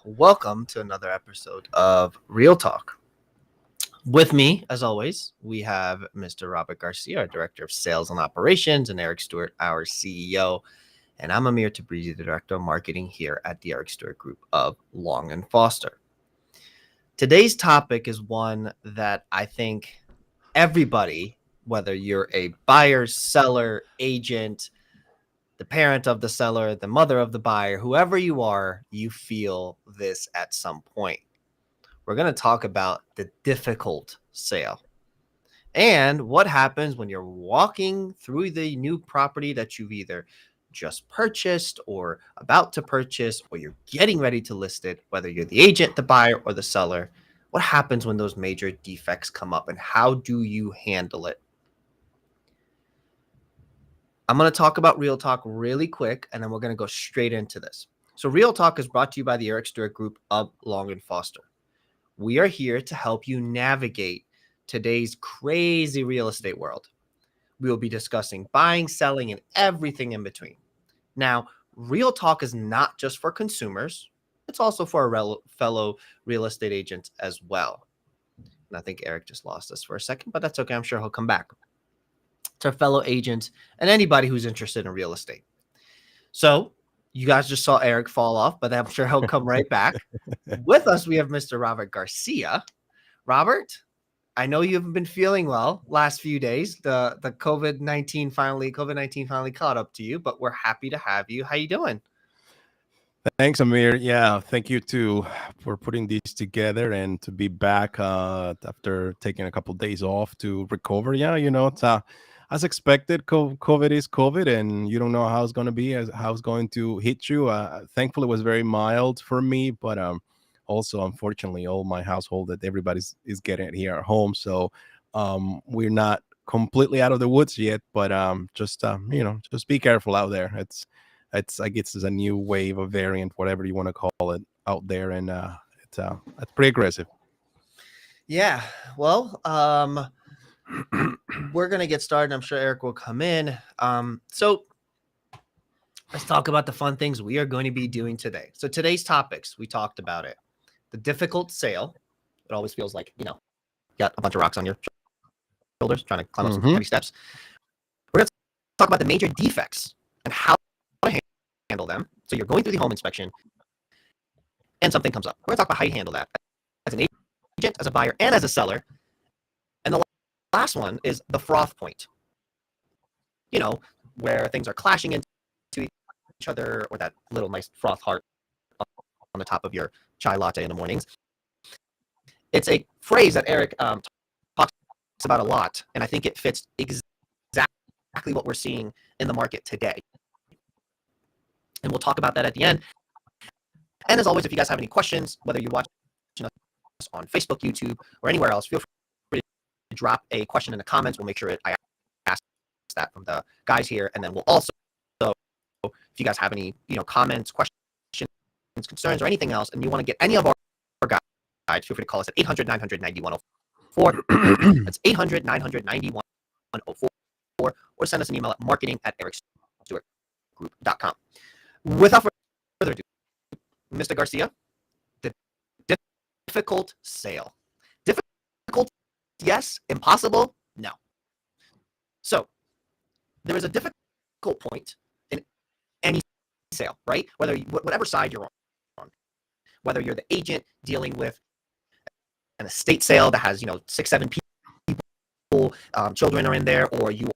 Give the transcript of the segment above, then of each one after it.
Welcome to another episode of Real Talk. With me, as always, we have Mr. Robert Garcia, our Director of Sales and Operations, and Eric Stewart, our CEO. And I'm Amir Tabrizi, the Director of Marketing here at the Eric Stewart Group of Long and Foster. Today's topic is one that I think everybody, whether you're a buyer, seller, agent, the parent of the seller, the mother of the buyer, whoever you are, you feel this at some point. We're going to talk about the difficult sale and what happens when you're walking through the new property that you've either just purchased or about to purchase, or you're getting ready to list it, whether you're the agent, the buyer, or the seller. What happens when those major defects come up and how do you handle it? I'm going to talk about Real Talk really quick, and then we're going to go straight into this. So Real Talk is brought to you by the Eric Stewart Group of Long and Foster. We are here to help you navigate today's crazy real estate world. We will be discussing buying, selling, and everything in between. Now, Real Talk is not just for consumers. It's also for our fellow real estate agents as well. And I think Eric just lost us for a second, but that's okay. I'm sure he'll come back. To our fellow agents and anybody who's interested in real estate. So you guys just saw Eric fall off, but I'm sure he'll come right back. With us, we have Mr. Robert Garcia. Robert, I know you haven't been feeling well last few days. The COVID-19 finally caught up to you, but we're happy to have you. How you doing? Thanks, Amir. Yeah, thank you too for putting these together and to be back after taking a couple of days off to recover. Yeah, it's as expected. COVID is COVID, and you don't know how it's going to be, how it's going to hit you. Thankfully, it was very mild for me, but also, unfortunately, all my household that everybody's is getting it here at home. So we're not completely out of the woods yet, but just be careful out there. I guess it's a new wave of variant, whatever you want to call it, out there, and it's pretty aggressive. Yeah. Well, we're gonna get started. I'm sure Eric will come in. So let's talk about the fun things we are going to be doing today. So today's topics, we talked about it. The difficult sale. It always feels like, you got a bunch of rocks on your shoulders trying to climb up some heavy steps. We're going to talk about the major defects and how to handle them. So you're going through the home inspection and something comes up. We're going to talk about how you handle that as an agent, as a buyer, and as a seller. And the last one is the froth point, where things are clashing into each other, or that little nice froth heart on the top of your chai latte in the mornings. It's a phrase that Eric talks about a lot, and I think it fits exactly what we're seeing in the market today. And we'll talk about that at the end. And as always, if you guys have any questions, whether you're watching us on Facebook, YouTube, or anywhere else, feel free to drop a question in the comments. We'll make sure I ask that from the guys here. And then we'll also, if you guys have any, comments, questions, concerns, or anything else, and you want to get any of our guides, feel free to call us at 800-900-9104. That's 800-900-9104. Or send us an email at marketing@ericstewartgroup.com. Without further ado, Mr. Garcia, the difficult sale. Difficult, yes. Impossible, no. So there is a difficult point in any sale, right? Whatever side you're on, whether you're the agent dealing with an estate sale that has 6-7 people, children are in there, or you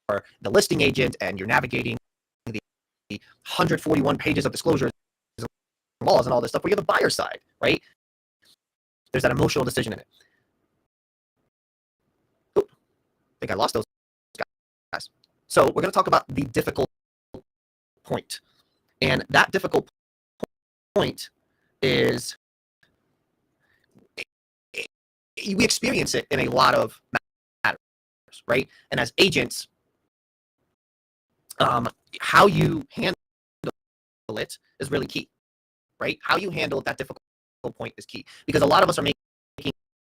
are the listing agent and you're navigating the 141 pages of disclosures, laws, and all this stuff, where you're the buyer side, right? There's that emotional decision in it. I think I lost those guys. So we're going to talk about the difficult point. And that difficult point is, we experience it in a lot of matters, right? And as agents, how you handle it is really key, right? How you handle that difficult point is key, because a lot of us are making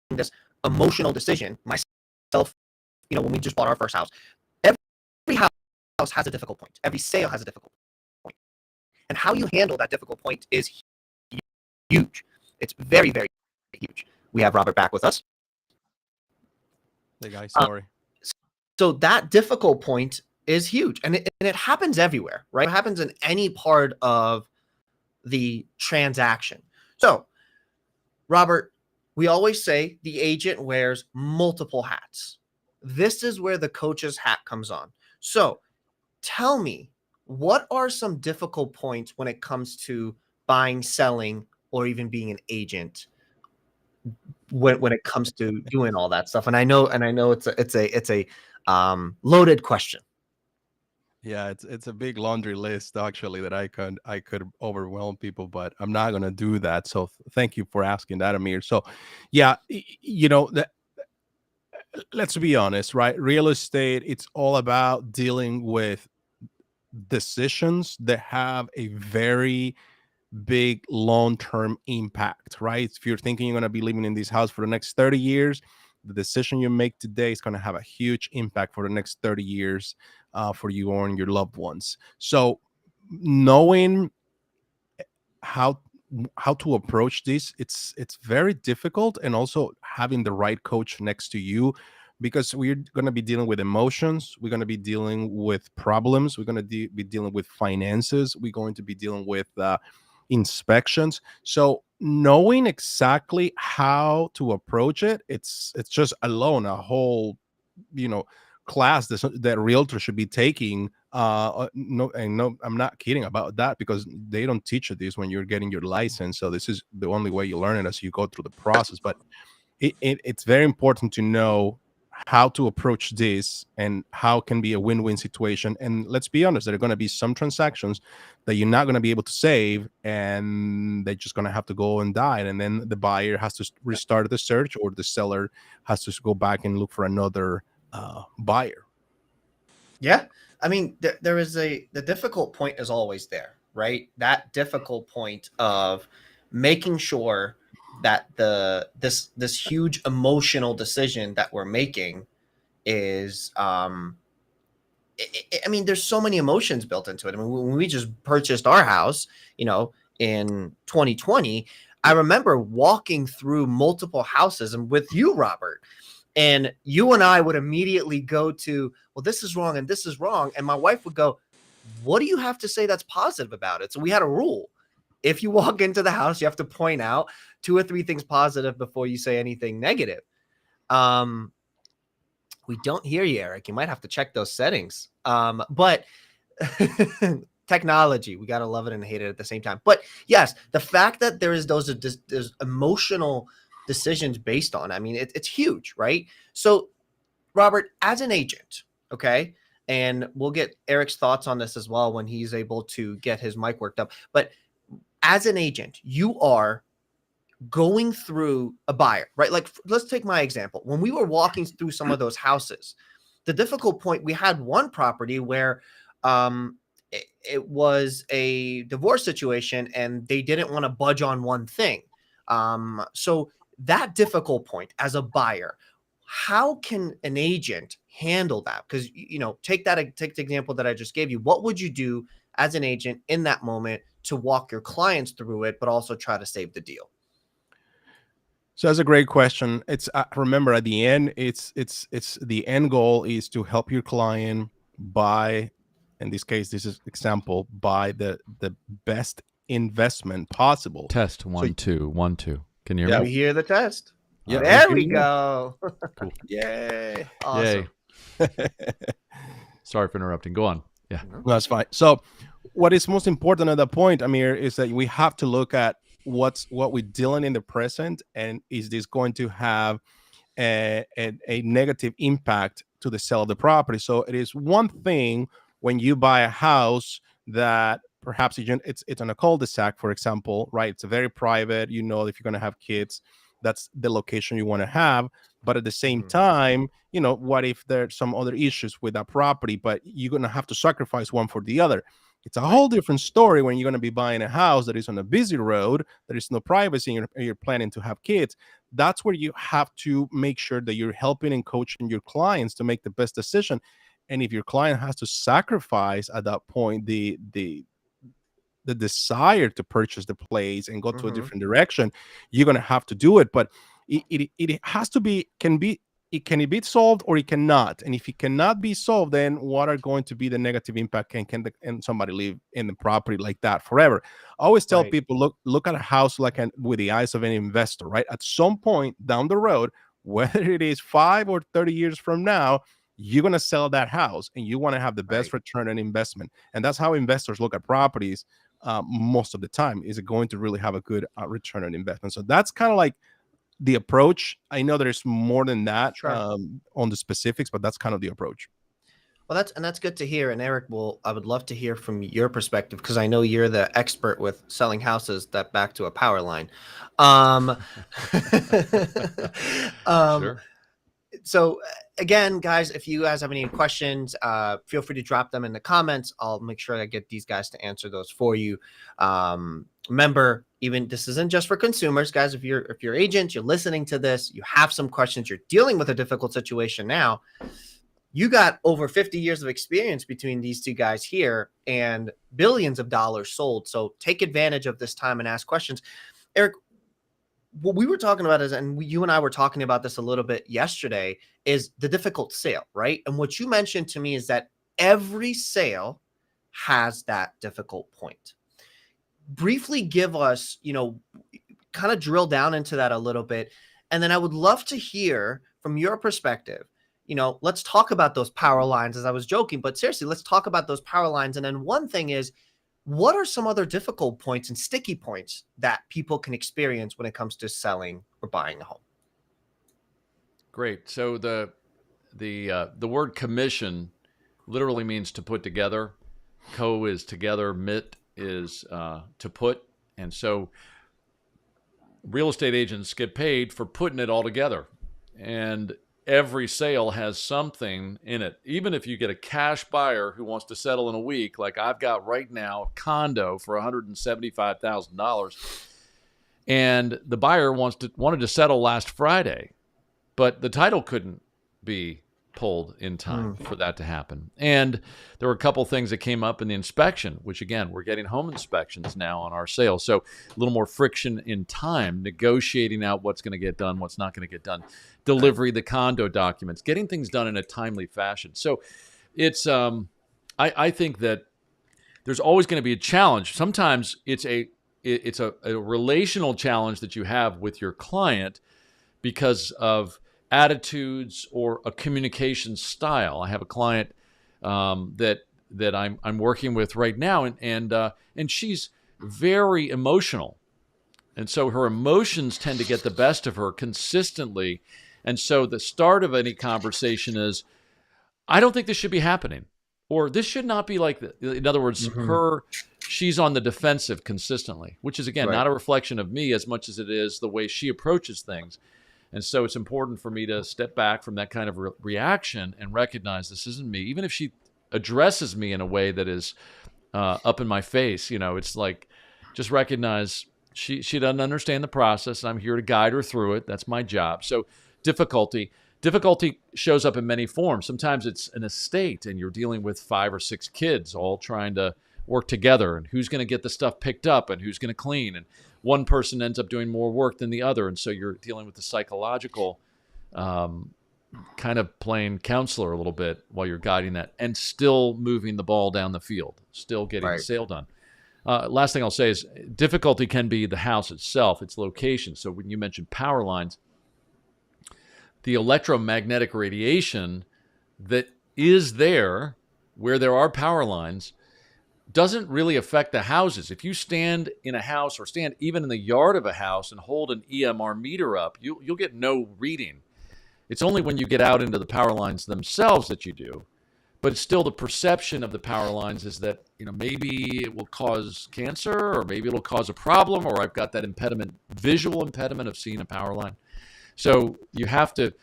this emotional decision. Myself, when we just bought our first house, every house has a difficult point. Every sale has a difficult point. And how you handle that difficult point is huge. It's very, very huge. We have Robert back with us. Hey guys, sorry. So that difficult point is huge, and it happens everywhere, right? It happens in any part of the transaction. So, Robert, we always say the agent wears multiple hats. This is where the coach's hat comes on. So, tell me, what are some difficult points when it comes to buying, selling, or even being an agent when it comes to doing all that stuff? And I know it's a loaded question. Yeah, it's a big laundry list actually that I could overwhelm people, but I'm not gonna do that. So thank you for asking that, Amir. So, yeah, let's be honest, right? Real estate, it's all about dealing with decisions that have a very big long-term impact, right? If you're thinking you're going to be living in this house for the next 30 years, the decision you make today is going to have a huge impact for the next 30 years for you and your loved ones. So knowing how how to approach this, it's very difficult, and also having the right coach next to you, because we're going to be dealing with emotions, we're going to be dealing with problems, we're going to be dealing with finances, we're going to be dealing with inspections. So knowing exactly how to approach it, it's just alone a whole, you know, class that realtor should be taking. No, and no, I'm not kidding about that, because they don't teach you this when you're getting your license. So this is the only way you learn it, as you go through the process. But it's very important to know how to approach this and how it can be a win-win situation. And let's be honest, there are going to be some transactions that you're not going to be able to save, and they're just going to have to go and die, and then the buyer has to restart the search, or the seller has to go back and look for another buyer. Yeah. I mean, there is the difficult point is always there, right? That difficult point of making sure that this huge emotional decision that we're making is I mean, there's so many emotions built into it. I mean, when we just purchased our house, in 2020, I remember walking through multiple houses and with you, Robert, and you and I would immediately go to, well, this is wrong and this is wrong. And my wife would go, what do you have to say that's positive about it? So we had a rule. If you walk into the house, you have to point out 2 or 3 things positive before you say anything negative. We don't hear you, Eric. You might have to check those settings. But technology, we got to love it and hate it at the same time. But yes, the fact that there's emotional decisions based on, I mean, it's huge, right? So, Robert, as an agent, okay, and we'll get Eric's thoughts on this as well when he's able to get his mic worked up. But as an agent, you are going through a buyer, right? Like, let's take my example. When we were walking through some of those houses, the difficult point, we had one property where it was a divorce situation and they didn't want to budge on one thing. So that difficult point as a buyer, how can an agent handle that? Because, take the example that I just gave you. What would you do as an agent in that moment to walk your clients through it, but also try to save the deal? So that's a great question. It's remember, at the end, it's the end goal is to help your client buy. In this case, this is example, buy the best investment possible. Test 1 2 1 2. Can you hear Yeah. me? We hear the test. Yeah, There we we hear you. go. Cool. Yay! Awesome. Yay. Sorry for interrupting. Go on. Yeah. No, that's fine. So what is most important at that point, Amir, is that we have to look at what we're dealing in the present, and is this going to have a negative impact to the sale of the property. So it is one thing when you buy a house that perhaps it's on a cul-de-sac, for example, right? It's a very private, if you're going to have kids, that's the location you want to have. But at the same time, what if there's some other issues with that property, but you're going to have to sacrifice one for the other? It's a whole different story when you're going to be buying a house that is on a busy road, there is no privacy, and you're planning to have kids. That's where you have to make sure that you're helping and coaching your clients to make the best decision. And if your client has to sacrifice at that point the the desire to purchase the place and go to a Mhm. different direction, you're going to have to do it. But it has to be, can it be solved or it cannot? And if it cannot be solved, then what are going to be the negative impact? Can somebody live in the property like that forever? I always tell Right. people, look at a house like with the eyes of an investor, right? At some point down the road, whether it is 5 or 30 years from now, you're going to sell that house and you want to have the best Right. return on investment. And that's how investors look at properties most of the time. Is it going to really have a good return on investment? So that's kind of like the approach. I know there's more than that Sure. on the specifics, but that's kind of the approach. Well, that's good to hear. And Eric, I would love to hear from your perspective because I know you're the expert with selling houses that back to a power line. Um, um, Sure. so again, guys, if you guys have any questions, feel free to drop them in the comments. I'll make sure I get these guys to answer those for you. Remember, even this isn't just for consumers, guys. If you're agents, you're listening to this, you have some questions, you're dealing with a difficult situation now. You got over 50 years of experience between these two guys here and billions of dollars sold. So take advantage of this time and ask questions. Eric, what we were talking about is, and you and I were talking about this a little bit yesterday, is the difficult sale, right? And what you mentioned to me is that every sale has that difficult point. Briefly give us, kind of drill down into that a little bit. And then I would love to hear from your perspective. Let's talk about those power lines, as I was joking, but seriously, let's talk about those power lines. And then one thing is, what are some other difficult points and sticky points that people can experience when it comes to selling or buying a home? Great. So the word commission literally means to put together. Co is together. Mit is to put. And so real estate agents get paid for putting it all together. And every sale has something in it. Even if you get a cash buyer who wants to settle in a week, like I've got right now, a condo for $175,000, and the buyer wanted to settle last Friday, but the title couldn't be pulled in time for that to happen. And there were a couple things that came up in the inspection, which again, we're getting home inspections now on our sales. So a little more friction in time, negotiating out what's going to get done, what's not going to get done, delivery, the condo documents, getting things done in a timely fashion. So it's, I think that there's always going to be a challenge. Sometimes it's a relational challenge that you have with your client because of attitudes or a communication style. I have a client that I'm working with right now, and she's very emotional, and so her emotions tend to get the best of her consistently. And so the start of any conversation is, I don't think this should be happening, or this should not be like this. In other words, she's on the defensive consistently, which is again not a reflection of me as much as it is the way she approaches things. And so it's important for me to step back from that kind of reaction and recognize this isn't me. Even if she addresses me in a way that is up in my face, it's like, just recognize she doesn't understand the process. And I'm here to guide her through it. That's my job. So difficulty shows up in many forms. Sometimes it's an estate and you're dealing with 5 or 6 kids all trying to work together, and who's going to get the stuff picked up and who's going to clean, and one person ends up doing more work than the other. And so you're dealing with the psychological kind of playing counselor a little bit while you're guiding that and still moving the ball down the field, still getting the sale done. Last thing I'll say is difficulty can be the house itself, its location. So when you mentioned power lines, the electromagnetic radiation that is there where there are power lines doesn't really affect the houses. If you stand in a house or stand even in the yard of a house and hold an EMR meter up, you'll get no reading. It's only when you get out into the power lines themselves that you do. But it's still the perception of the power lines is that, maybe it will cause cancer, or maybe it'll cause a problem, or I've got that visual impediment of seeing a power line. So you have to,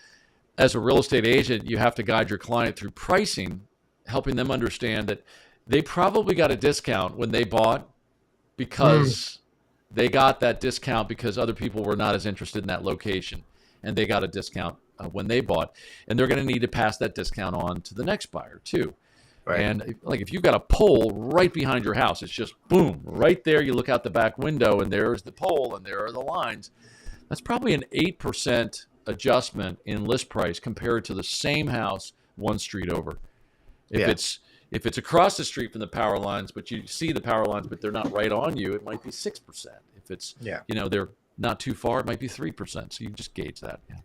as a real estate agent, you have to guide your client through pricing, helping them understand that they probably got a discount when they bought because they got that discount because other people were not as interested in that location, and they got a discount when they bought, and they're going to need to pass that discount on to the next buyer too. Right. And like if you've got a pole right behind your house, it's just boom, right there. You look out the back window and there's the pole and there are the lines. That's probably an 8% adjustment in list price compared to the same house one street over. If it's across the street from the power lines, but you see the power lines, but they're not right on you, it might be 6%. If it's, they're not too far, it might be 3%. So you just gauge that. Yeah.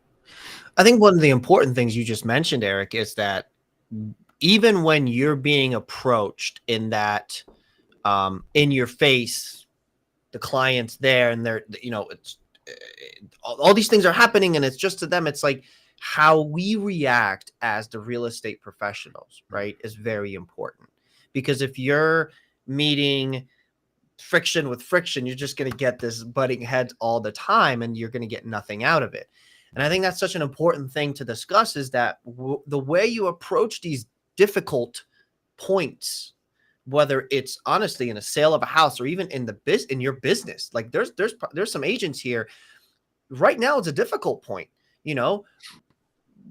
I think one of the important things you just mentioned, Eric, is that even when you're being approached in that, in your face, the client's there and they're, it's all these things are happening and it's just to them. It's like how we react as the real estate professionals, right, is very important. Because if you're meeting friction with friction, you're just going to get this butting heads all the time and you're going to get nothing out of it. And I think that's such an important thing to discuss is that the way you approach these difficult points, whether it's honestly in a sale of a house or even in in your business, like there's some agents here right now. It's a difficult point.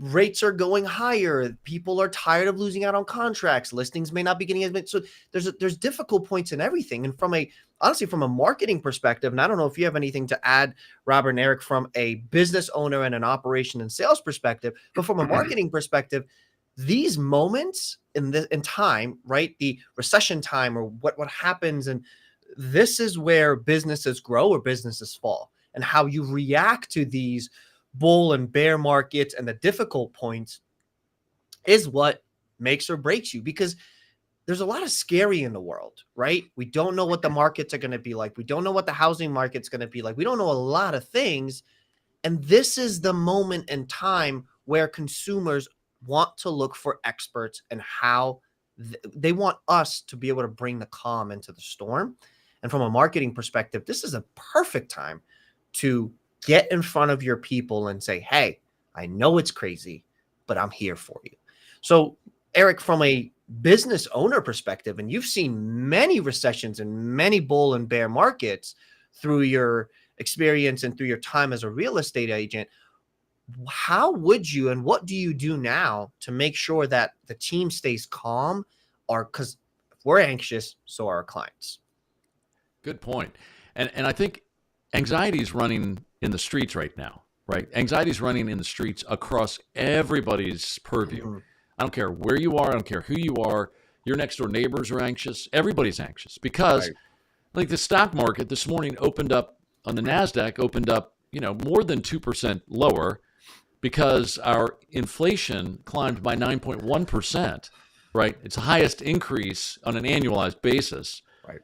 Rates are going higher. People are tired of losing out on contracts. Listings may not be getting as many. So there's difficult points in everything. And from a marketing perspective, and I don't know if you have anything to add, Robert and Eric, from a business owner and an operation and sales perspective, but from a marketing perspective, these moments in time, right? The recession time or what happens. And this is where businesses grow or businesses fall, and how you react to these bull and bear markets and the difficult points is what makes or breaks you, because there's a lot of scary in the world, right? We don't know what the markets are going to be like. We don't know what the housing market's going to be like. We don't know a lot of things. And this is the moment in time where consumers want to look for experts and how they want us to be able to bring the calm into the storm. And from a marketing perspective, this is a perfect time to get in front of your people and say, hey, I know it's crazy, but I'm here for you. So, Eric, from a business owner perspective, and you've seen many recessions and many bull and bear markets through your experience and through your time as a real estate agent, how would you and what do you do now to make sure that the team stays calm? Or because if we're anxious, so are our clients. Good point. And I think anxiety is running in the streets right now, right? Anxiety is running in the streets across everybody's purview. Mm-hmm. I don't care where you are. I don't care who you are. Your next door neighbors are anxious. Everybody's anxious because like the stock market this morning opened up on the NASDAQ, opened up, more than 2% lower because our inflation climbed by 9.1%, right? It's the highest increase on an annualized basis. Right.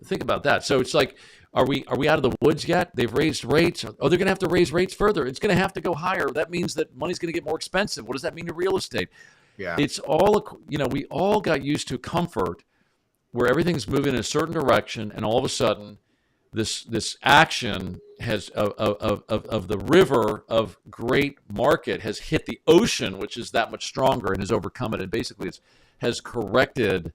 Think about that. So it's like, Are we out of the woods yet? They've raised rates. Oh, they're going to have to raise rates further. It's going to have to go higher. That means that money's going to get more expensive. What does that mean to real estate? Yeah. It's all, we all got used to comfort where everything's moving in a certain direction, and all of a sudden this action has of the river of great market has hit the ocean, which is that much stronger, and has overcome it, and basically has corrected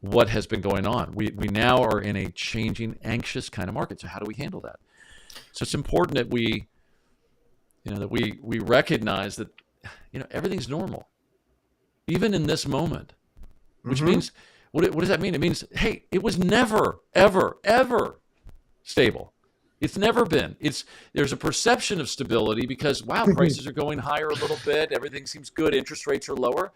what has been going on. We now are in a changing, anxious kind of market. So how do we handle that? So it's important that we recognize that, everything's normal, even in this moment, which means, what does that mean? It means, hey, it was never, ever, ever stable. It's never been. There's a perception of stability because, wow, prices are going higher a little bit. Everything seems good. Interest rates are lower.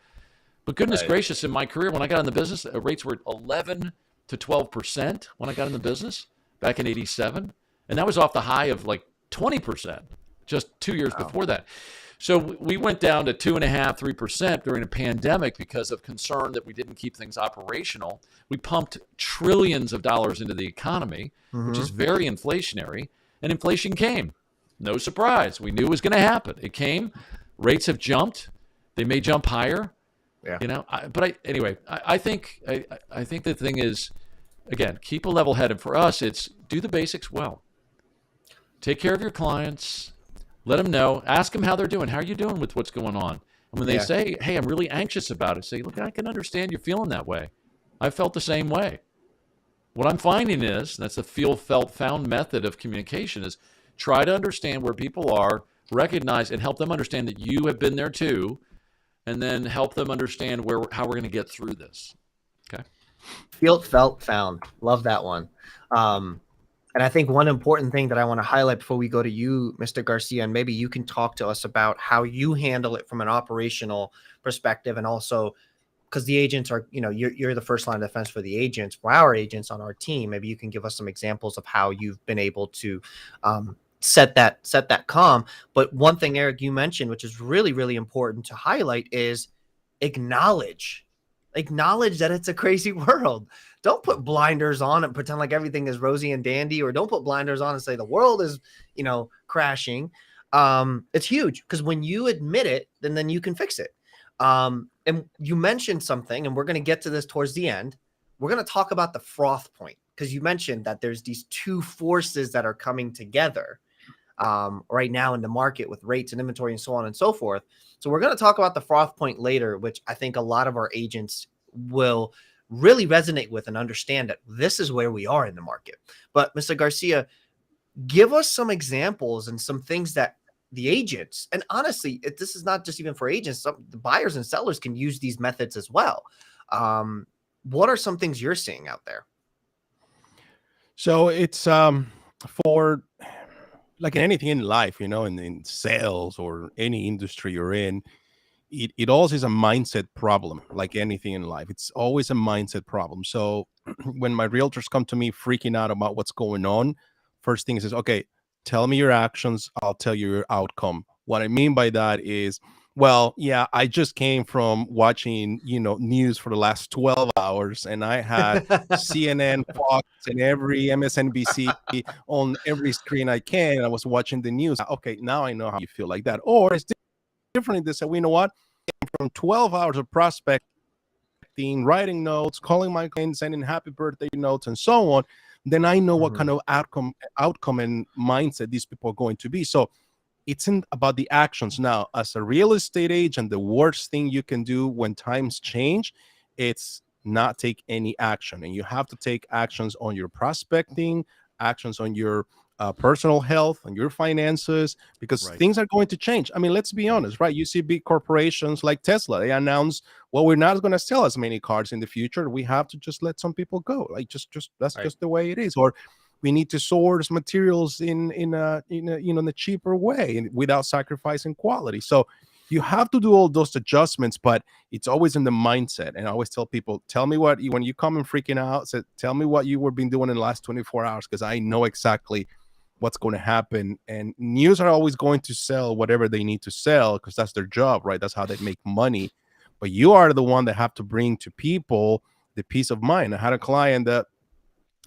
But goodness gracious, in my career, when I got in the business, rates were 11 to 12% when I got in the business back in 87. And that was off the high of like 20% just 2 years before that. So we went down to 2.5%, 3% during a pandemic because of concern that we didn't keep things operational. We pumped trillions of dollars into the economy, which is very inflationary, and inflation came. No surprise. We knew it was going to happen. It came. Rates have jumped. They may jump higher. Yeah. I think the thing is, again, keep a level head. And for us, it's do the basics well. Take care of your clients. Let them know. Ask them how they're doing. How are you doing with what's going on? And when they say, hey, I'm really anxious about it, say, look, I can understand you're feeling that way. I felt the same way. What I'm finding is, that's the feel, felt, found method of communication, is try to understand where people are, recognize and help them understand that you have been there too. and then help them understand how we're going to get through this. Okay. Feel, felt, found. Love that one. And I think one important thing that I want to highlight before we go to you, Mr. Garcia, and maybe you can talk to us about how you handle it from an operational perspective, and also because the agents are, you're the first line of defense for the agents, for our agents on our team. Maybe you can give us some examples of how you've been able to set that calm. But one thing, Eric, you mentioned, which is really, really important to highlight, is acknowledge that it's a crazy world. Don't put blinders on and pretend like everything is rosy and dandy, or don't put blinders on and say the world is, crashing. It's huge, because when you admit it, then you can fix it. And you mentioned something, and we're going to get to this towards the end. We're going to talk about the Froth Point, because you mentioned that there's these two forces that are coming together right now in the market with rates and inventory and so on and so forth. So we're going to talk about the Froth Point later, which I think a lot of our agents will really resonate with and understand that this is where we are in the market. But Mr. Garcia, give us some examples and some things that the agents, and honestly, this is not just even for agents, the buyers and sellers can use these methods as well. What are some things you're seeing out there? So it's for like anything in life, in sales or any industry you're in, it always is a mindset problem. Like anything in life, it's always a mindset problem. So when my realtors come to me freaking out about what's going on, first thing is, okay, tell me your actions, I'll tell you your outcome. What I mean by that is, well, yeah, I just came from watching, news for the last 12 hours, and I had CNN, Fox, and every MSNBC on every screen I can. And I was watching the news. Okay, now I know how you feel like that. Or it's different. They say, well, you know what? From 12 hours of prospecting, writing notes, calling my clients, sending happy birthday notes, and so on, then I know what kind of outcome and mindset these people are going to be. So it's about the actions. Now, as a real estate agent, the worst thing you can do when times change, it's not take any action. And you have to take actions on your prospecting, actions on your personal health, on your finances, because things are going to change. I mean, let's be honest, right? You see big corporations like Tesla, they announce, well, we're not going to sell as many cars in the future. We have to just let some people go. Like just that's just the way it is. Or we need to source materials in a cheaper way without sacrificing quality. So you have to do all those adjustments, but it's always in the mindset. And I always tell people, tell me when you come and freaking out, tell me what you were been doing in the last 24 hours, because I know exactly what's going to happen. And news are always going to sell whatever they need to sell, because that's their job, right? That's how they make money. But you are the one that have to bring to people the peace of mind. I had a client that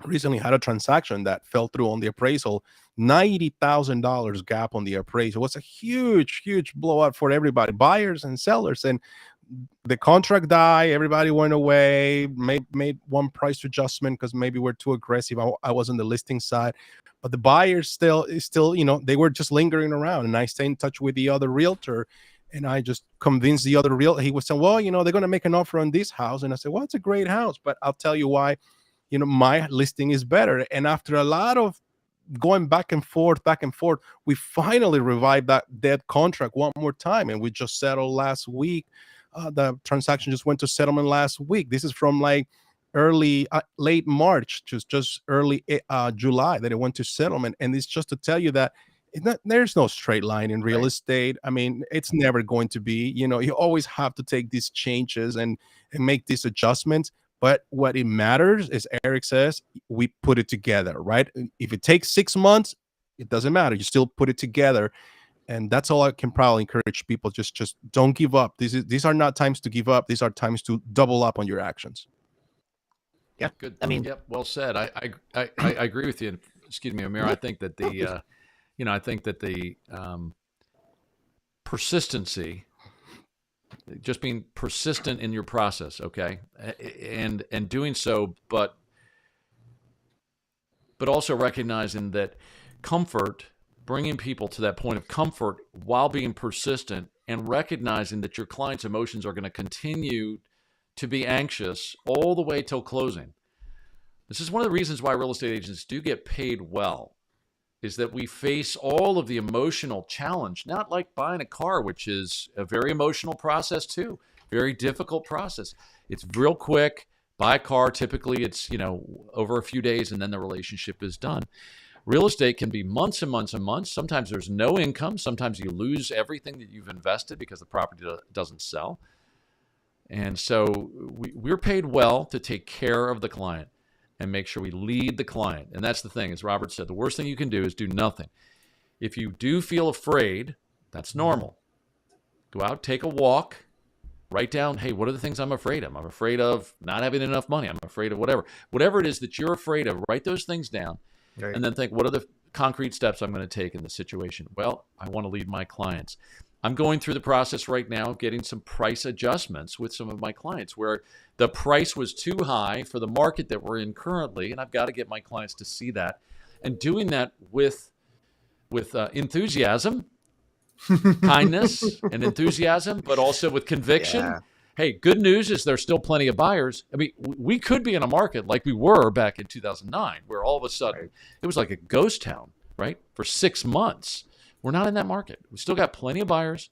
recently had a transaction that fell through on the appraisal, $90,000 gap on the appraisal. It was a huge blowout for everybody, buyers and sellers. And the contract died, everybody went away, made one price adjustment because maybe we're too aggressive. I was on the listing side, but the buyers still, they were just lingering around. And I stayed in touch with the other realtor, and I just convinced the other realtor. He was saying, well, they're going to make an offer on this house. And I said, well, it's a great house, but I'll tell you why, my listing is better. And after a lot of going back and forth, we finally revived that dead contract one more time. And we just settled last week. The transaction just went to settlement last week. This is from like late March, just early July that it went to settlement. And it's just to tell you that there's no straight line in real estate. I mean, it's never going to be. You always have to take these changes and make these adjustments. But what it matters is, Eric says, we put it together, right? If it takes 6 months, it doesn't matter. You still put it together. And that's all I can probably encourage people. Just don't give up. These are not times to give up. These are times to double up on your actions. Yeah, good. I mean, yep, well said. I agree with you. Excuse me, Amir. I think that the persistency, just being persistent in your process, okay, and doing so, but also recognizing that comfort, bringing people to that point of comfort while being persistent, and recognizing that your client's emotions are going to continue to be anxious all the way till closing. This is one of the reasons why real estate agents do get paid well, is that we face all of the emotional challenge, not like buying a car, which is a very emotional process too, very difficult process. It's real quick. Buy a car, typically it's, over a few days and then the relationship is done. Real estate can be months and months and months. Sometimes there's no income. Sometimes you lose everything that you've invested because the property doesn't sell. And so we're paid well to take care of the client and make sure we lead the client. And that's the thing, as Robert said, the worst thing you can do is do nothing. If you do feel afraid, that's normal. Go out, take a walk, write down, hey, what are the things I'm afraid of? I'm afraid of not having enough money. I'm afraid of whatever. Whatever it is that you're afraid of, write those things down. Right. And then think, what are the concrete steps I'm going to take in this situation? Well, I want to lead my clients. I'm going through the process right now of getting some price adjustments with some of my clients where the price was too high for the market that we're in currently, and I've got to get my clients to see that. And doing that with enthusiasm, kindness, and enthusiasm, but also with conviction. Yeah. Hey, good news is there's still plenty of buyers. I mean, we could be in a market like we were back in 2009, where all of a sudden it was like a ghost town, right? For 6 months. We're not in that market. We still got plenty of buyers.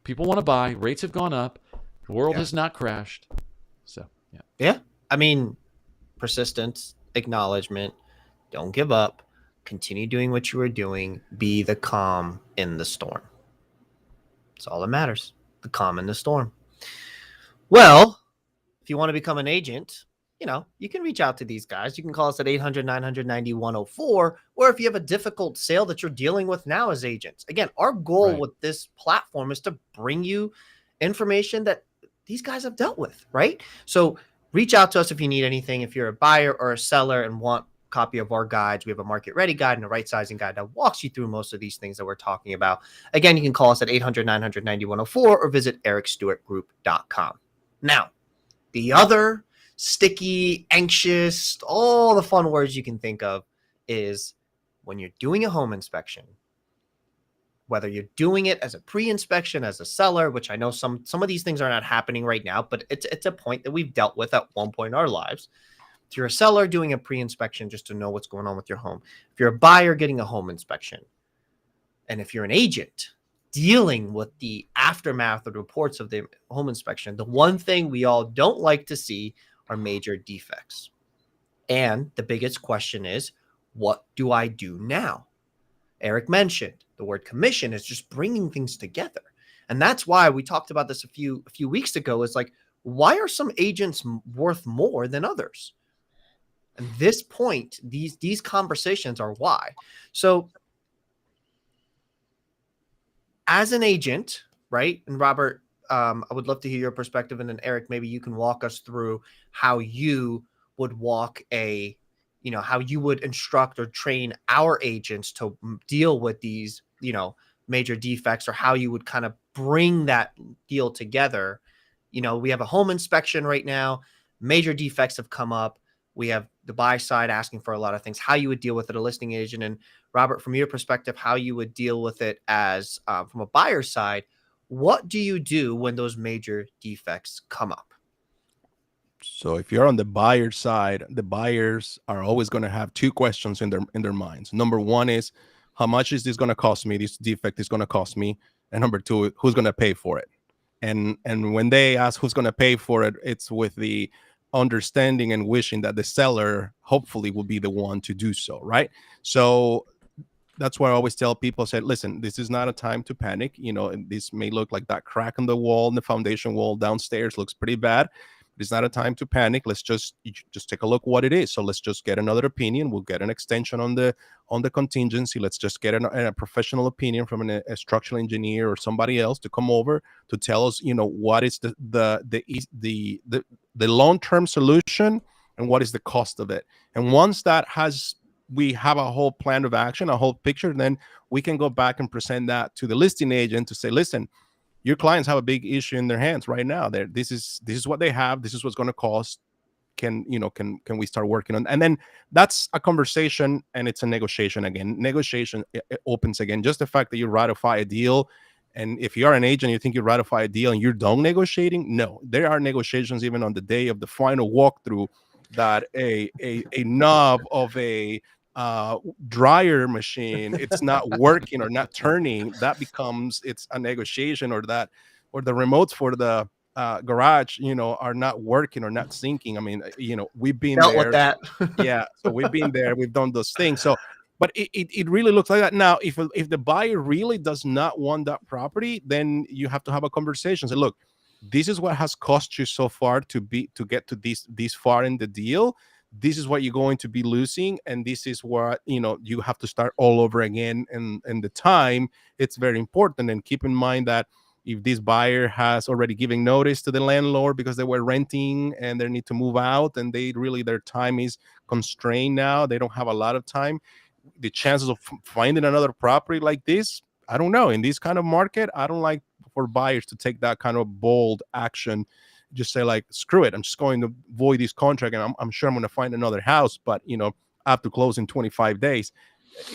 People want to buy. Rates have gone up. The world has not crashed. So, yeah. Yeah. I mean, persistence, acknowledgement, don't give up, continue doing what you were doing, be the calm in the storm. That's all that matters. The calm in the storm. Well, if you want to become an agent, you can reach out to these guys. You can call us at 800-990-104, or if you have a difficult sale that you're dealing with now as agents. Again, our goal with this platform is to bring you information that these guys have dealt with, right? So reach out to us if you need anything. If you're a buyer or a seller and want a copy of our guides, we have a market ready guide and a right sizing guide that walks you through most of these things that we're talking about. Again, you can call us at 800-990-104 or visit ericstewartgroup.com. Now, the other sticky, anxious, all the fun words you can think of is when you're doing a home inspection, whether you're doing it as a pre-inspection, as a seller, which I know some of these things are not happening right now, but it's a point that we've dealt with at one point in our lives. If you're a seller doing a pre-inspection just to know what's going on with your home, if you're a buyer getting a home inspection, and if you're an agent dealing with the aftermath of the reports of the home inspection, the one thing we all don't like to see are major defects. And the biggest question is, what do I do now? Eric mentioned the word commission is just bringing things together. And that's why we talked about this a few weeks ago, is like, why are some agents worth more than others? And this point, these conversations are why. So as an agent, right? And Robert, I would love to hear your perspective. And then Eric, maybe you can walk us through how you would how you would instruct or train our agents to deal with these, major defects, or how you would kind of bring that deal together. We have a home inspection right now. Major defects have come up. We have the buy side asking for a lot of things, how you would deal with it, a listing agent. And Robert, from your perspective, how you would deal with it as from a buyer side. What do you do when those major defects come up? So if you're on the buyer side, the buyers are always going to have two questions in their minds. Number one is, how much is this going to cost me? This defect is going to cost me. And number two, who's going to pay for it? And when they ask who's going to pay for it, it's with the understanding and wishing that the seller hopefully will be the one to do so, right? So that's why I always tell people, say, listen, this is not a time to panic. This may look like that crack in the wall, in the foundation wall downstairs looks pretty bad. It's not a time to panic. Let's just take a look what it is. So let's just get another opinion. We'll get an extension on the contingency. Let's just get a professional opinion from a structural engineer or somebody else to come over to tell us, what is the long-term solution and what is the cost of it. And once we have a whole plan of action, a whole picture, then we can go back and present that to the listing agent to say, listen, your clients have a big issue in their hands right now. This is what they have. This is what's going to cost. Can we start working on? And then that's a conversation, and it's a negotiation again. Negotiation it opens again. Just the fact that you ratify a deal, and if you are an agent, you think you ratify a deal and you're done negotiating. No, there are negotiations even on the day of the final walkthrough that a knob of a dryer machine, it's not working or not turning, that becomes it's a negotiation, or the remotes for the garage, are not working or not syncing. I mean, we've been Dealt with there. that. Yeah, so we've been there, we've done those things. So but it really looks like that. Now if the buyer really does not want that property, then you have to have a conversation. Say, look, this is what has cost you so far to get to this far in the deal. This is what you're going to be losing, and this is what you have to start all over again. And the time, it's very important. And keep in mind that if this buyer has already given notice to the landlord because they were renting and they need to move out, and their time is constrained now, they don't have a lot of time, the chances of finding another property like this, I don't know. In this kind of market, I don't like for buyers to take that kind of bold action. Just say like, screw it, I'm just going to void this contract, and I'm sure I'm going to find another house, but I have to close in 25 days.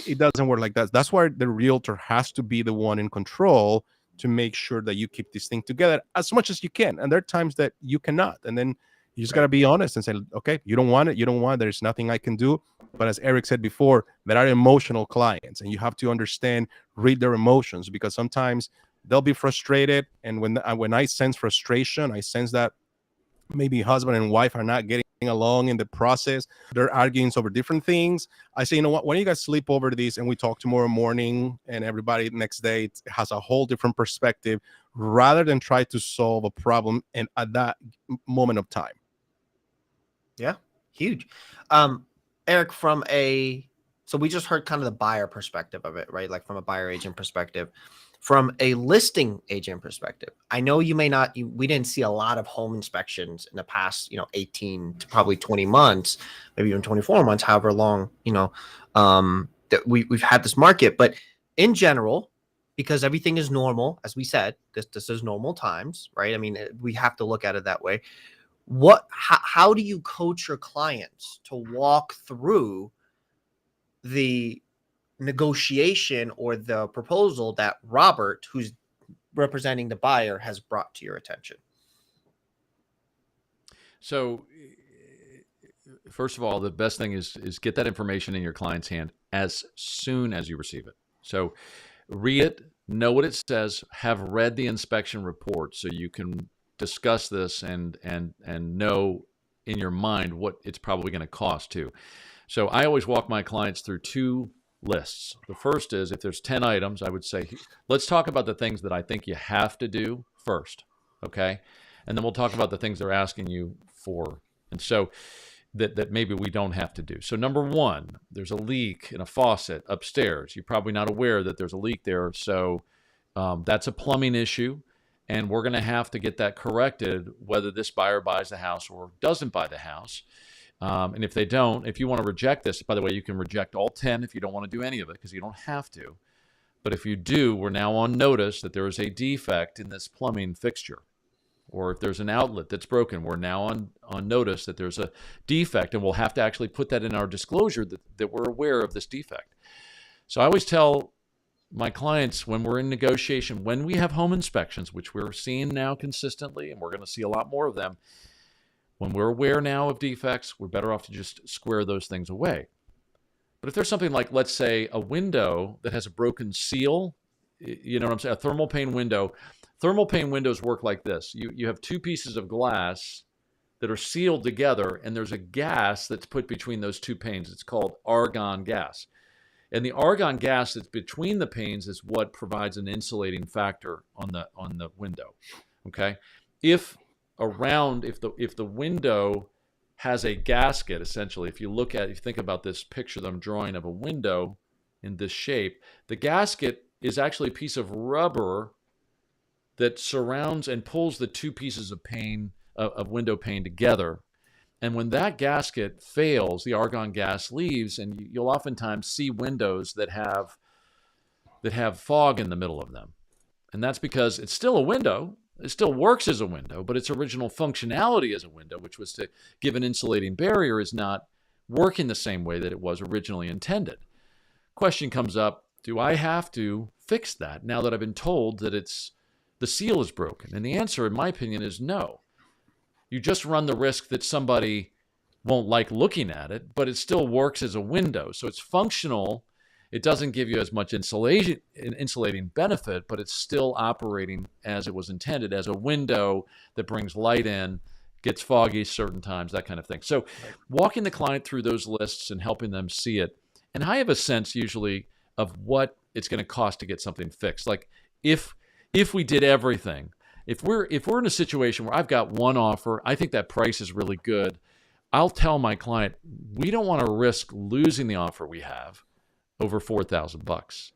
It doesn't work like that. That's why the realtor has to be the one in control to make sure that you keep this thing together as much as you can. And there are times that you cannot, and then you just got to be honest and say, okay, you don't want it, there's nothing I can do. But as Eric said before, there are emotional clients, and you have to read their emotions, because sometimes they'll be frustrated. And when I sense frustration, I sense that maybe husband and wife are not getting along in the process. They're arguing over different things. I say, you know what, why don't you guys sleep over this and we talk tomorrow morning, and everybody next day has a whole different perspective, rather than try to solve a problem and at that moment of time. Yeah, huge. Eric, so we just heard kind of the buyer perspective of it, right? Like from a buyer agent perspective. From a listing agent perspective, I know we didn't see a lot of home inspections in the past, 18 to probably 20 months, maybe even 24 months, however long, that we've had this market. But in general, because everything is normal, as we said, this is normal times, right? I mean, we have to look at it that way. How do you coach your clients to walk through the negotiation or the proposal that Robert, who's representing the buyer, has brought to your attention? So first of all, the best thing is get that information in your client's hand as soon as you receive it. So read it, know what it says, have read the inspection report, so you can discuss this and know in your mind what it's probably going to cost too. So I always walk my clients through two lists. The first is, if there's 10 items, I would say, let's talk about the things that I think you have to do first. Okay. And then we'll talk about the things they're asking you for. And so that maybe we don't have to do. So number one, there's a leak in a faucet upstairs. You're probably not aware that there's a leak there. So that's a plumbing issue. And we're going to have to get that corrected, whether this buyer buys the house or doesn't buy the house. And if they don't, if you want to reject this, by the way, you can reject all 10 if you don't want to do any of it, because you don't have to. But if you do, we're now on notice that there is a defect in this plumbing fixture. Or if there's an outlet that's broken, we're now on notice that there's a defect, and we'll have to actually put that in our disclosure that we're aware of this defect. So I always tell my clients, when we're in negotiation, when we have home inspections, which we're seeing now consistently, and we're going to see a lot more of them, when we're aware now of defects, we're better off to just square those things away. But if there's something like, let's say, a window that has a broken seal, you know what I'm saying, a thermal pane window. Thermal pane windows work like this. You have two pieces of glass that are sealed together, and there's a gas that's put between those two panes. It's called argon gas. And the argon gas that's between the panes is what provides an insulating factor on the window. Okay? If the window has a gasket, essentially, if you think about this picture that I'm drawing of a window in this shape, the gasket is actually a piece of rubber that surrounds and pulls the two pieces of window pane together. And when that gasket fails, the argon gas leaves, and you'll oftentimes see windows that have fog in the middle of them. And that's because it's still a window. It still works as a window, but its original functionality as a window, which was to give an insulating barrier, is not working the same way that it was originally intended. Question comes up, do I have to fix that now that I've been told that the seal is broken? And the answer, in my opinion, is no. You just run the risk that somebody won't like looking at it, but it still works as a window. So it's functional. It doesn't give you as much insulating benefit, but it's still operating as it was intended, as a window that brings light in, gets foggy certain times, that kind of thing. So walking the client through those lists and helping them see it. And I have a sense usually of what it's going to cost to get something fixed. Like if we did everything, if we're in a situation where I've got one offer, I think that price is really good, I'll tell my client, we don't want to risk losing the offer we have over $4,000,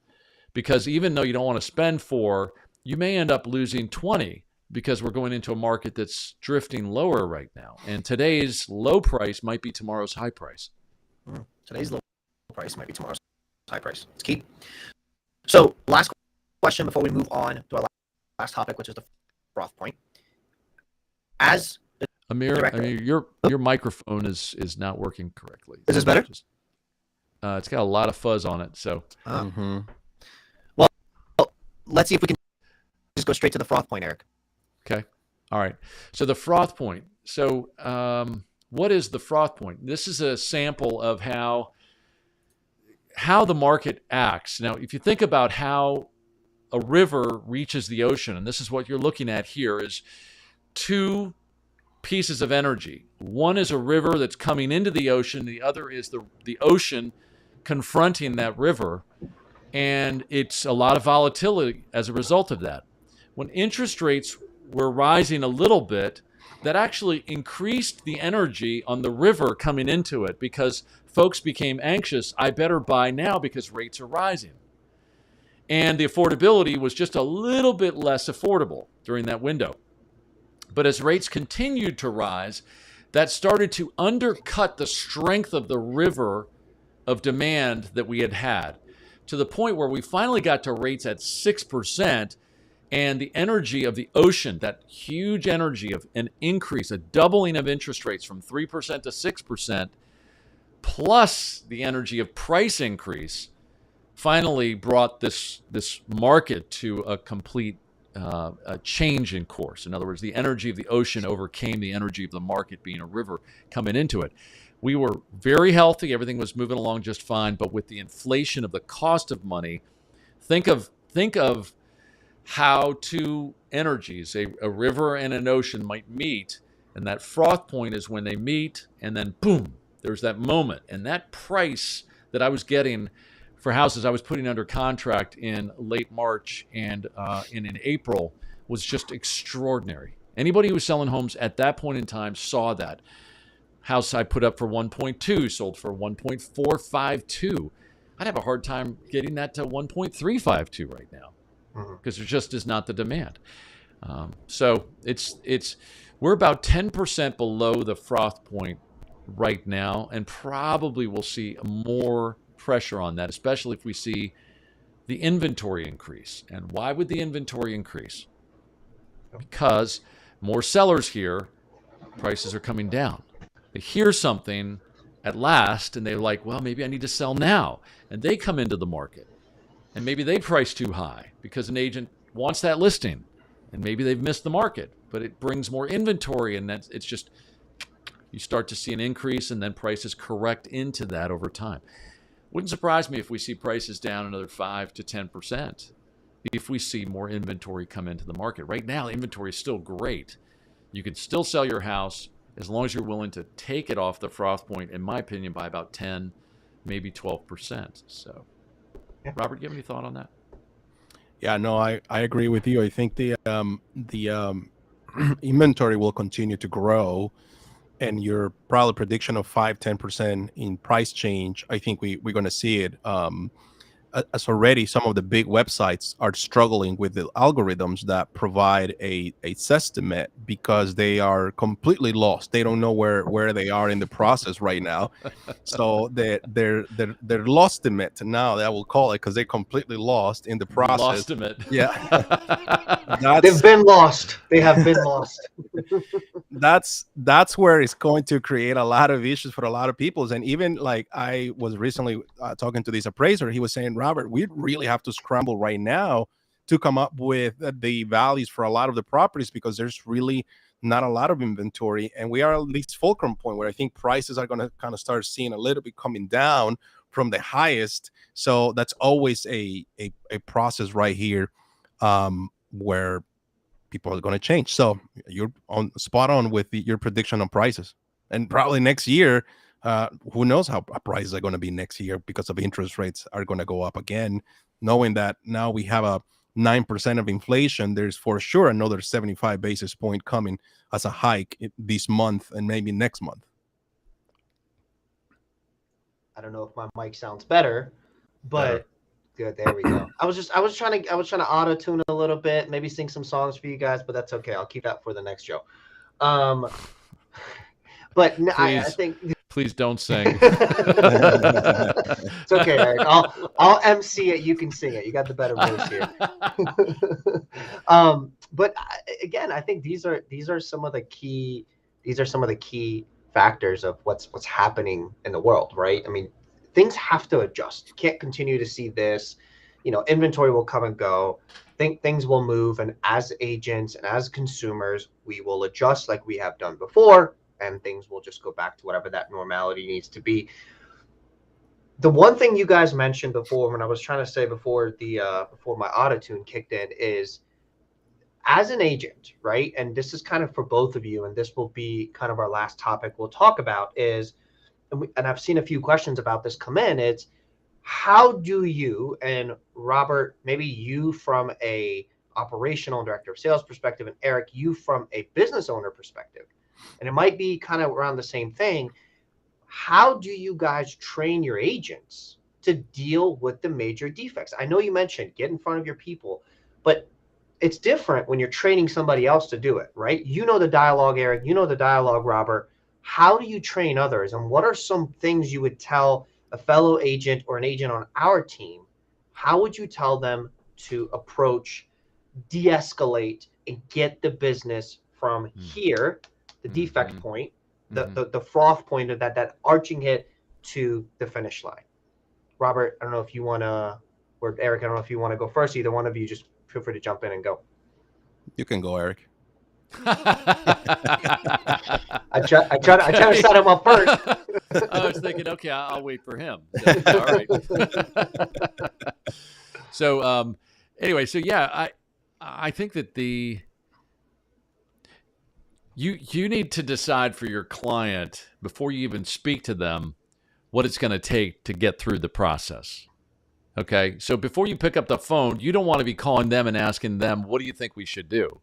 because even though you don't want to spend $4,000, you may end up losing $20,000 because we're going into a market that's drifting lower right now. And today's low price might be tomorrow's high price. Today's low price might be tomorrow's high price. It's key. So last question before we move on to our last topic, which is the Froth Point. As Amir, director, your microphone is not working correctly. Is this better? It's got a lot of fuzz on it. So, well, let's see if we can just go straight to the Froth Point, Eric. Okay. All right. So the Froth Point. So what is the Froth Point? This is a sample of how the market acts. Now, if you think about how a river reaches the ocean, and this is what you're looking at here, is two pieces of energy. One is a river that's coming into the ocean. The other is the ocean confronting that river. And it's a lot of volatility as a result of that. When interest rates were rising a little bit, that actually increased the energy on the river coming into it, because folks became anxious. I better buy now because rates are rising. And the affordability was just a little bit less affordable during that window. But as rates continued to rise, that started to undercut the strength of the river of demand that we had, to the point where we finally got to rates at 6%, and the energy of the ocean, that huge energy of an increase, a doubling of interest rates from 3% to 6%, plus the energy of price increase, finally brought this market to a complete a change in course. In other words, the energy of the ocean overcame the energy of the market, being a river coming into it. We were very healthy. Everything was moving along just fine. But with the inflation of the cost of money, think of how two energies, a river and an ocean, might meet. And that froth point is when they meet, and then boom, there's that moment. And that price that I was getting for houses I was putting under contract in late March and in April was just extraordinary. Anybody who was selling homes at that point in time saw that. House I put up for 1.2 sold for 1.452. I'd have a hard time getting that to 1.352 right now, because there just is not the demand. So we're about 10% below the froth point right now, and probably we'll see more pressure on that, especially if we see the inventory increase. And why would the inventory increase? Because more sellers here, prices are coming down. They hear something at last, and they're like, well, maybe I need to sell now. And they come into the market, and maybe they price too high because an agent wants that listing, and maybe they've missed the market, but it brings more inventory, and it's just, you start to see an increase, and then prices correct into that over time. Wouldn't surprise me if we see prices down another 5 to 10% if we see more inventory come into the market. Right now, inventory is still great. You can still sell your house as long as you're willing to take it off the froth point, in my opinion, by about 10, maybe 12%. So, Robert, do you have any thought on that? Yeah, no, I agree with you. I think the inventory will continue to grow, and your probably prediction of 5-10% in price change, I think we're going to see it. As already some of the big websites are struggling with the algorithms that provide a estimate, because they are completely lost. They don't know where they are in the process right now. So they're lost in it now, that will call it, because they're completely lost in the process. Lost in it. Yeah. They've been lost. They have been lost. That's where it's going to create a lot of issues for a lot of people. And even like I was recently talking to this appraiser, he was saying, Robert, we really have to scramble right now to come up with the values for a lot of the properties, because there's really not a lot of inventory, and we are at least fulcrum point where I think prices are going to kind of start seeing a little bit coming down from the highest. So that's always a process right here, where people are going to change. So you're on spot on with your prediction on prices, and probably next year, who knows how prices are going to be next year because of interest rates are going to go up again. Knowing that now we have a 9% of inflation, there's for sure another 75 basis point coming as a hike this month and maybe next month. I don't know if my mic sounds better, but good. There we go. I was trying to auto tune a little bit, maybe sing some songs for you guys, but that's okay. I'll keep that for the next show. But I think please don't sing. It's okay, Eric. I'll MC it. You can sing it. You got the better voice here. But again, I think these are some of the key factors of what's happening in the world, right? I mean, things have to adjust. You can't continue to see this. Inventory will come and go. Things will move, and as agents and as consumers, we will adjust like we have done before, and things will just go back to whatever that normality needs to be. The one thing you guys mentioned before, when I was trying to say before my auto-tune kicked in, is as an agent, right? And this is kind of for both of you, and this will be kind of our last topic we'll talk about is, and I've seen a few questions about this come in, it's how do you, and Robert, maybe you from a operational director of sales perspective, and Eric, you from a business owner perspective, and it might be kind of around the same thing. How do you guys train your agents to deal with the major defects? I know you mentioned get in front of your people, but it's different when you're training somebody else to do it, right? You know the dialogue, Eric, you know the dialogue, Robert. How do you train others? And what are some things you would tell a fellow agent or an agent on our team? How would you tell them to approach, de-escalate, and get the business from here, the defect point, the froth point of that arching hit to the finish line? Robert, I don't know if you want to, or Eric, I don't know if you want to go first. Either one of you, just feel free to jump in and go. You can go, Eric. I try to set him up first. I was thinking, okay, I'll wait for him. So, all right. So anyway, so yeah, I think that you need to decide for your client before you even speak to them what it's going to take to get through the process. Okay, so before you pick up the phone, you don't want to be calling them and asking them, what do you think we should do?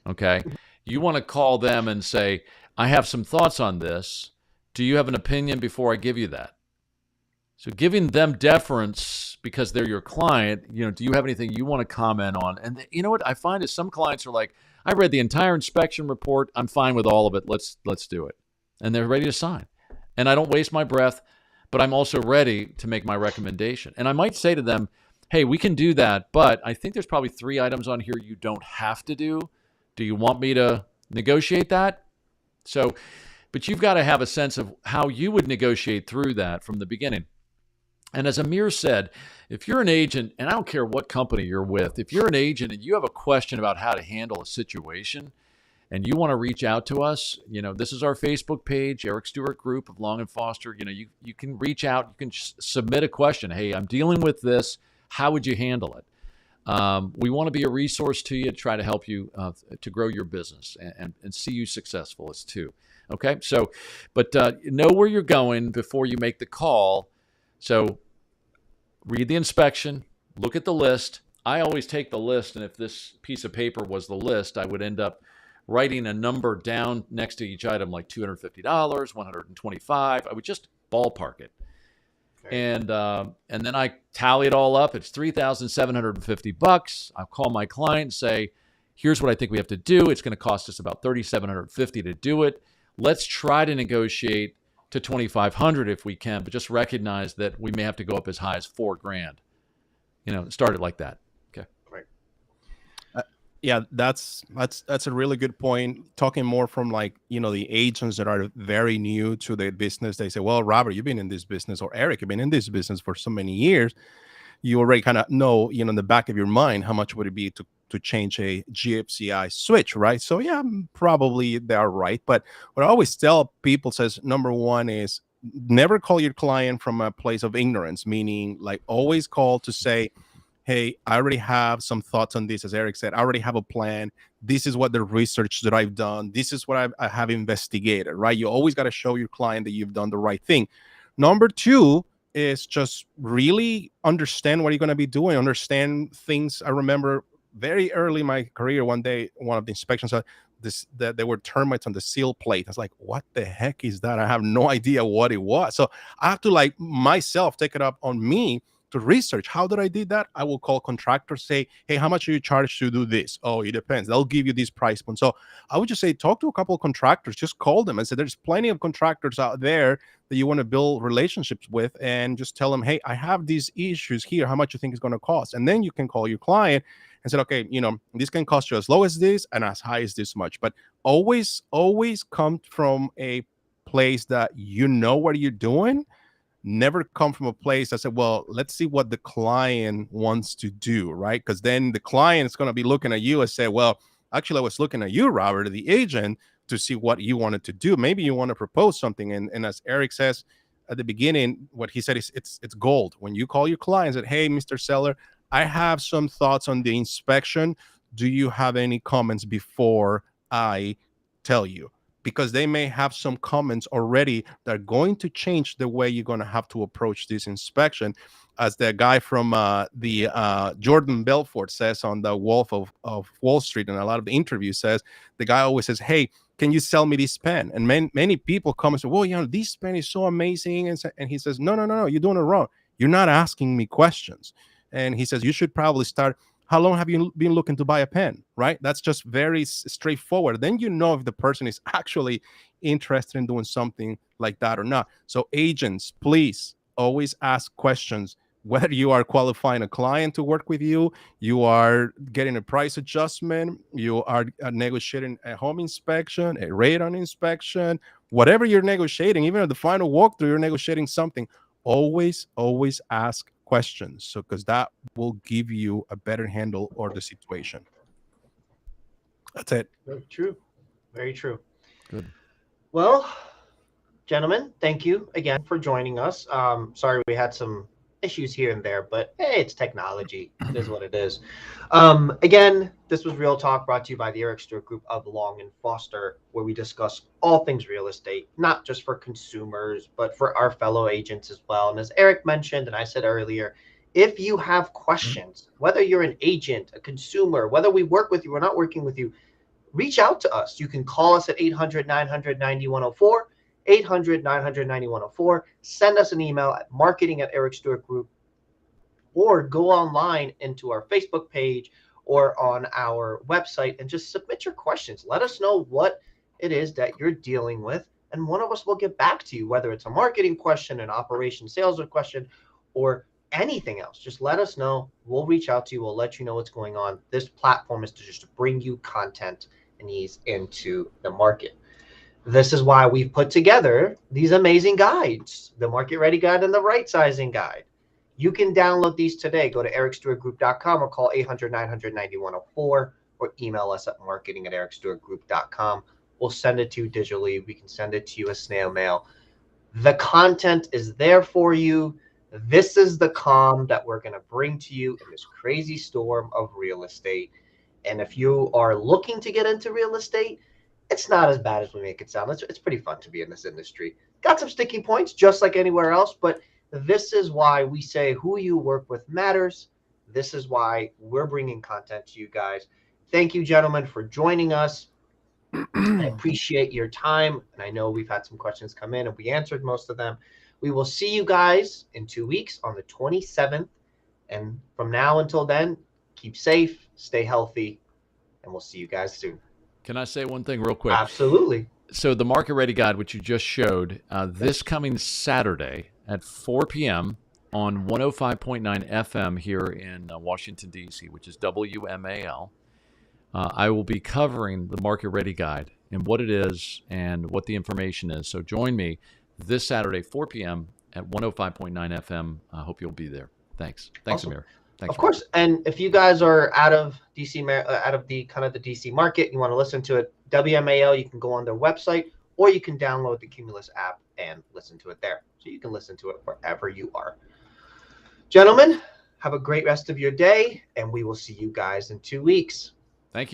Okay, you want to call them and say, I have some thoughts on this. Do you have an opinion before I give you that? So giving them deference because they're your client, do you have anything you want to comment on? And you know what I find is some clients are like, I read the entire inspection report. I'm fine with all of it. Let's do it. And they're ready to sign. And I don't waste my breath, but I'm also ready to make my recommendation. And I might say to them, hey, we can do that, but I think there's probably 3 items on here you don't have to do. Do you want me to negotiate that? So, but you've got to have a sense of how you would negotiate through that from the beginning. And as Amir said, if you're an agent, and I don't care what company you're with, if you're an agent and you have a question about how to handle a situation and you want to reach out to us, this is our Facebook page, Eric Stewart Group of Long and Foster. You can reach out, you can submit a question. Hey, I'm dealing with this. How would you handle it? We want to be a resource to you to try to help you to grow your business and see you successful as too. Okay, so, but know where you're going before you make the call. So read the inspection, look at the list. I always take the list, and if this piece of paper was the list, I would end up writing a number down next to each item, like $250, $125. I would just ballpark it. And then I tally it all up. It's $3,750. I'll call my client and say, here's what I think we have to do. It's going to cost us about $3,750 to do it. Let's try to negotiate to $2,500 if we can, but just recognize that we may have to go up as high as $4,000. Start it like that. Okay. Right. Yeah, that's a really good point. Talking more from the agents that are very new to the business. They say, well, Robert, you've been in this business, or Eric, you've been in this business for so many years. You already kind of know, in the back of your mind, how much would it be to to change a GFCI switch, right? So yeah, probably they are right. But what I always tell people says, number one is never call your client from a place of ignorance, meaning like always call to say, hey, I already have some thoughts on this. As Eric said, I already have a plan. This is what the research that I've done. This is what I have investigated, right? You always got to show your client that you've done the right thing. Number two is just really understand what you're going to be doing. Understand things. I remember very early in my career, one day, one of the inspections, that there were termites on the seal plate. I was like, what the heck is that? I have no idea what it was. So I have to like myself take it up on me to research. How did I did that? I will call contractors, say, hey, how much do you charge to do this? Oh, it depends. They'll give you this price point. So I would just say, talk to a couple of contractors, just call them and say, there's plenty of contractors out there that you want to build relationships with, and just tell them, hey, I have these issues here. How much you think it's going to cost? And then you can call your client and say, okay, this can cost you as low as this and as high as this much. But always come from a place that you know what you're doing. Never come from a place that said, well, let's see what the client wants to do, right? Because then the client is going to be looking at you and say, well, actually, I was looking at you, Robert, the agent, to see what you wanted to do. Maybe you want to propose something. And as Eric says at the beginning, what he said is it's gold. When you call your client and say, hey, Mr. Seller, I have some thoughts on the inspection. Do you have any comments before I tell you? Because they may have some comments already that are going to change the way you're going to have to approach this inspection. As the guy from Jordan Belfort says on the Wolf of Wall Street, and a lot of the interviews says, the guy always says, hey, can you sell me this pen? And many people come and say, well, this pen is so amazing. And he says, no, you're doing it wrong. You're not asking me questions. And he says, you should probably start, how long have you been looking to buy a pen, right? That's just very straightforward. Then you know if the person is actually interested in doing something like that or not. So agents, please always ask questions. Whether you are qualifying a client to work with you, you are getting a price adjustment, you are negotiating a home inspection, a radon inspection, whatever you're negotiating, even at the final walkthrough, you're negotiating something. Always ask questions, so because that will give you a better handle or the situation. That's it. Very true. Good. Well, gentlemen, thank you again for joining us. Sorry we had some issues here and there, but hey, it's technology. It is what it is. Again, this was Real Talk, brought to you by the Eric Stewart Group of Long and Foster, where we discuss all things real estate, not just for consumers, but for our fellow agents as well. And as Eric mentioned, and I said earlier, if you have questions, whether you're an agent, a consumer, whether we work with you or not working with you, reach out to us. You can call us at 800-900-9104. 800-900-9104. Send us an email at marketing@ericstewartgroup, or go online into our Facebook page or on our website and just submit your questions. Let us know what it is that you're dealing with, and one of us will get back to you, whether it's a marketing question, an operation sales question, or anything else. Just let us know. We'll reach out to you. We'll let you know what's going on. This platform is to just bring you content and ease into the market. This is why we've put together these amazing guides, the Market Ready Guide and the Right Sizing Guide. You can download these today. Go to ericstewartgroup.com or call 800-900-9104 or email us at marketing@ericstewartgroup.com. We'll send it to you digitally. We can send it to you as snail mail. The content is there for you. This is the calm that we're going to bring to you in this crazy storm of real estate. And if you are looking to get into real estate, it's not as bad as we make it sound. It's pretty fun to be in this industry. Got some sticking points just like anywhere else, but this is why we say who you work with matters. This is why we're bringing content to you guys. Thank you, gentlemen, for joining us. I appreciate your time, and I know we've had some questions come in and we answered most of them. We will see you guys in 2 weeks on the 27th, and from now until then, keep safe, stay healthy, and we'll see you guys soon. Can I say one thing real quick? Absolutely. So the Market Ready Guide, which you just showed, this coming Saturday at 4 p.m. on 105.9 FM here in Washington, D.C., which is WMAL, I will be covering the Market Ready Guide and what it is and what the information is. So join me this Saturday, 4 p.m. at 105.9 FM. I hope you'll be there. Thanks. Thanks, Awesome. Amir. Thanks. Of course. And if you guys are out of DC, out of the kind of the DC market, you want to listen to it, WMAL, you can go on their website, or you can download the Cumulus app and listen to it there. So you can listen to it wherever you are. Gentlemen, have a great rest of your day, and we will see you guys in 2 weeks. Thank you.